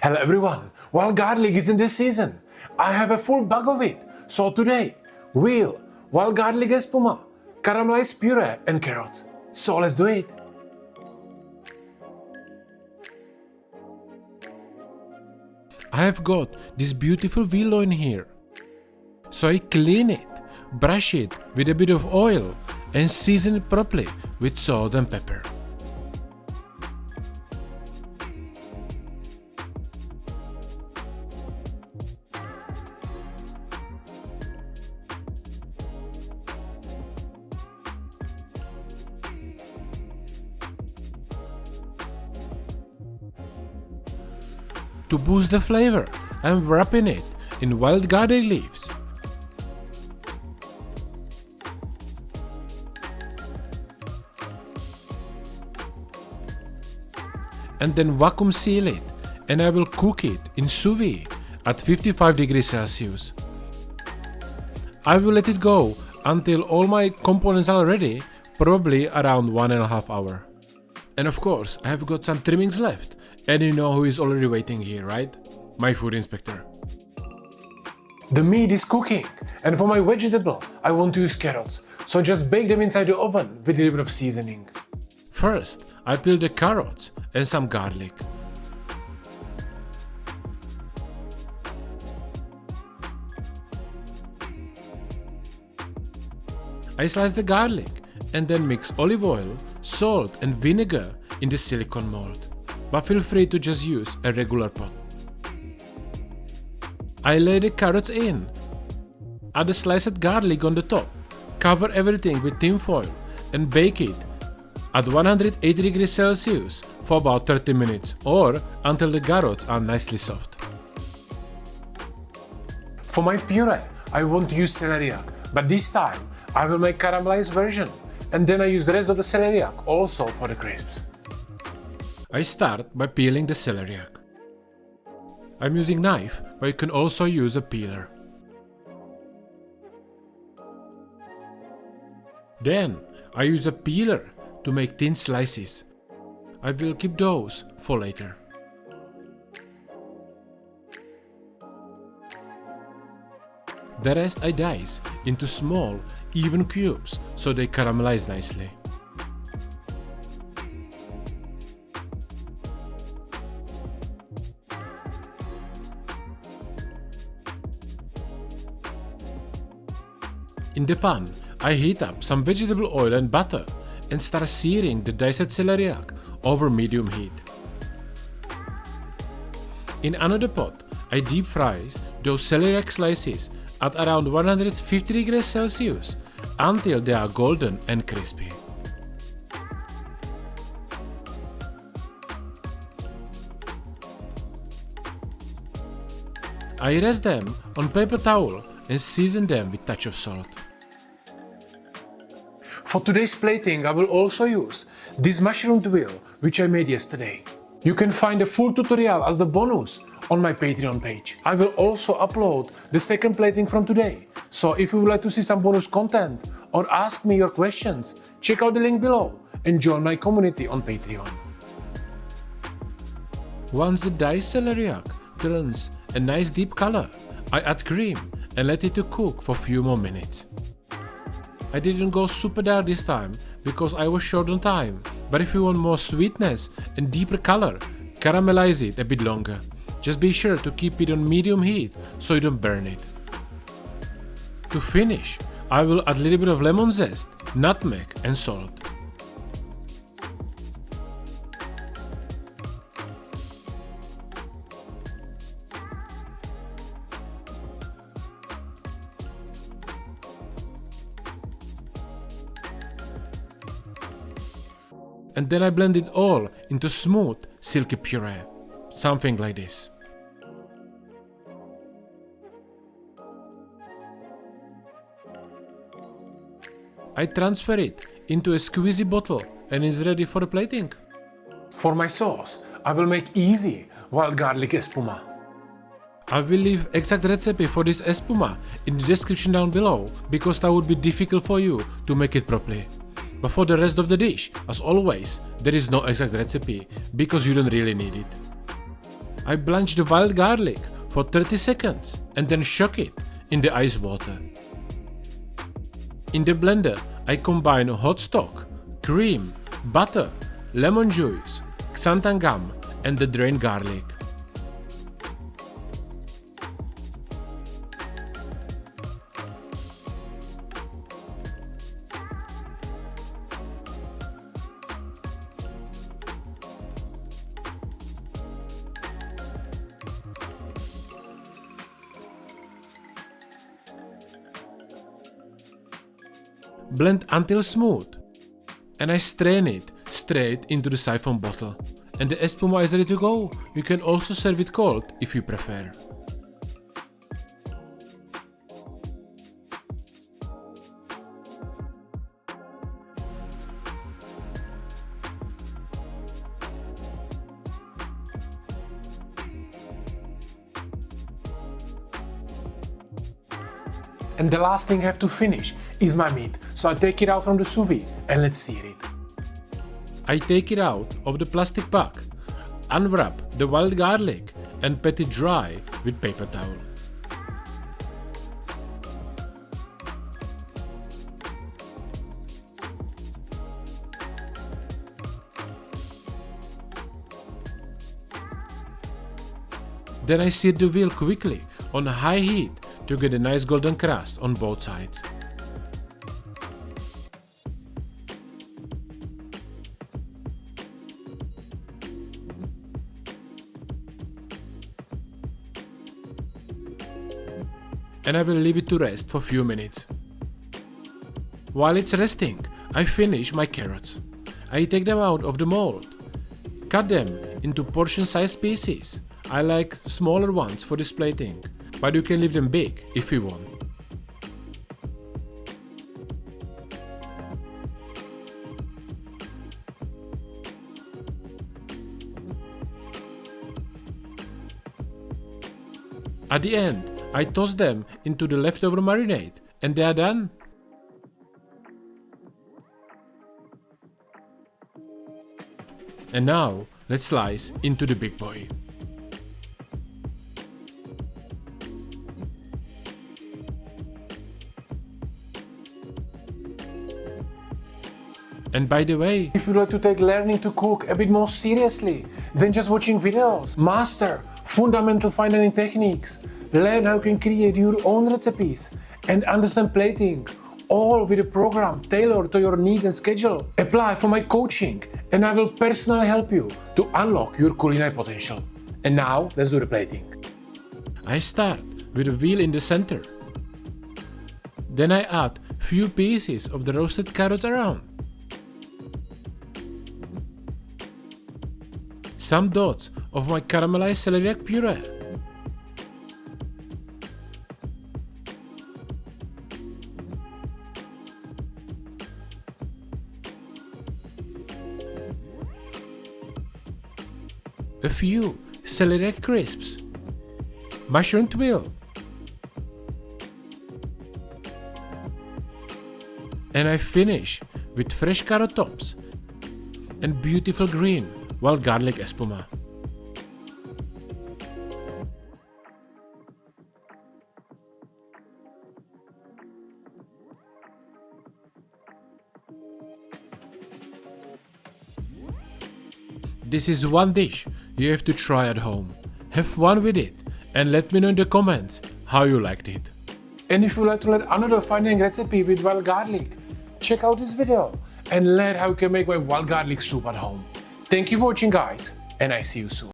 Hello everyone, while garlic is in this season, I have a full bag of it. So today, veal, wild garlic espuma, caramelized puree and carrots. So let's do it. I have got this beautiful veal loin here. So I clean it, brush it with a bit of oil and season it properly with salt and pepper. To boost the flavor, I'm wrapping it in wild garlic leaves. And then vacuum seal it, and I will cook it in sous vide at 55 degrees Celsius. I will let it go until all my components are ready, probably around 1.5 hours. And of course, I have got some trimmings left. And you know who is already waiting here, right? My food inspector. The meat is cooking, and for my vegetable, I want to use carrots. So just bake them inside the oven with a little bit of seasoning. First, I peel the carrots and some garlic. I slice the garlic and then mix olive oil, salt and vinegar in the silicone mold. But feel free to just use a regular pot. I lay the carrots in, add the sliced garlic on the top, cover everything with tin foil and bake it at 180 degrees Celsius for about 30 minutes or until the carrots are nicely soft. For my puree, I want to use celeriac, but this time I will make caramelized version, and then I use the rest of the celeriac also for the crisps. I start by peeling the celeriac. I'm using knife, but you can also use a peeler. Then I use a peeler to make thin slices. I will keep those for later. The rest I dice into small, even cubes so they caramelize nicely. In the pan, I heat up some vegetable oil and butter and start searing the diced celeriac over medium heat. In another pot, I deep fry those celeriac slices at around 150 degrees Celsius until they are golden and crispy. I rest them on paper towel and season them with a touch of salt. For today's plating, I will also use this mushroom veal, which I made yesterday. You can find a full tutorial as the bonus on my Patreon page. I will also upload the second plating from today. So if you would like to see some bonus content or ask me your questions, check out the link below and join my community on Patreon. Once the diced celeriac turns a nice deep color, I add cream and let it to cook for a few more minutes. I didn't go super dark this time because I was short on time, but if you want more sweetness and deeper color, caramelize it a bit longer. Just be sure to keep it on medium heat so you don't burn it. To finish, I will add a little bit of lemon zest, nutmeg and salt. And then I blend it all into smooth, silky puree. Something like this. I transfer it into a squeezy bottle and it's ready for the plating. For my sauce, I will make easy wild garlic espuma. I will leave exact recipe for this espuma in the description down below because that would be difficult for you to make it properly. But for the rest of the dish, as always, there is no exact recipe because you don't really need it. I blanch the wild garlic for 30 seconds and then shock it in the ice water. In the blender, I combine hot stock, cream, butter, lemon juice, xanthan gum and the drained garlic. Blend until smooth, and I strain it straight into the siphon bottle. And the espuma is ready to go. You can also serve it cold if you prefer. And the last thing I have to finish is my meat. So I take it out from the sous vide and let's sear it. I take it out of the plastic bag, unwrap the wild garlic and pat it dry with paper towel. Then I sear the veal quickly on high heat to get a nice golden crust on both sides. And I will leave it to rest for a few minutes. While it's resting, I finish my carrots. I take them out of the mold, cut them into portion-sized pieces. I like smaller ones for this plating, but you can leave them big if you want. At the end, I toss them into the leftover marinade and they are done. And now, let's slice into the big boy. And by the way, if you like to take learning to cook a bit more seriously than just watching videos, master fundamental fine dining techniques, learn how you can create your own recipes and understand plating, all with a program tailored to your needs and schedule. Apply for my coaching and I will personally help you to unlock your culinary potential. And now, let's do the plating. I start with a veal in the center. Then I add few pieces of the roasted carrots around. Some dots of my caramelized celeriac puree. A few celeriac crisps, mushroom tuile, and I finish with fresh carrot tops and beautiful green wild garlic espuma. This is one dish you have to try at home. Have fun with it and let me know in the comments how you liked it. And if you like to learn another fine dining recipe with wild garlic, check out this video and learn how you can make my wild garlic soup at home. Thank you for watching guys, and I see you soon.